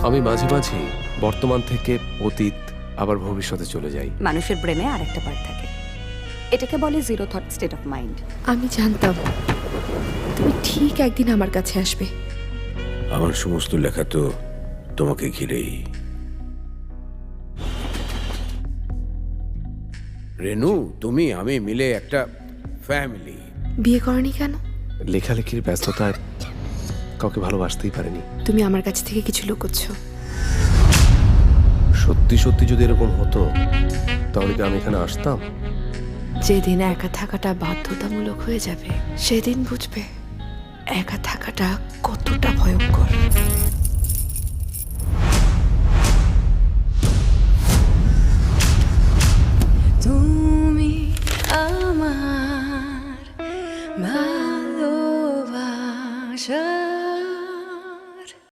আমি মাঝে মাঝে বর্তমান থেকে অতীত আবার ভবিষ্যতে চলে যাই। মানুষের ব্রেনে আরেকটা পার্ট থাকে, এটাকে বলে zero thought state of mind. আমি জানতাম তুমি ঠিক একদিন আমার কাছে আসবে। আমার সমস্ত লেখা তো তোমাকে ঘিরেই। রেনু, তুমি আমি মিলে একটা ফ্যামিলি। বিয়ে করনি কেন? লেখালেখির ব্যস্ততায় কাউকে ভালোবাসতেই পারেনি। তুমি আমার কাছ থেকে কিছু লুকোচ্ছ। সত্যি সত্যি যদি এরকম হতো তাহলে কি আমি এখানে আসতাম? যেদিন একা থাকাটা বাধ্যতামূলক হয়ে যাবে সেদিন বুঝবে একা থাকাটা কতটা ভয়ঙ্কর।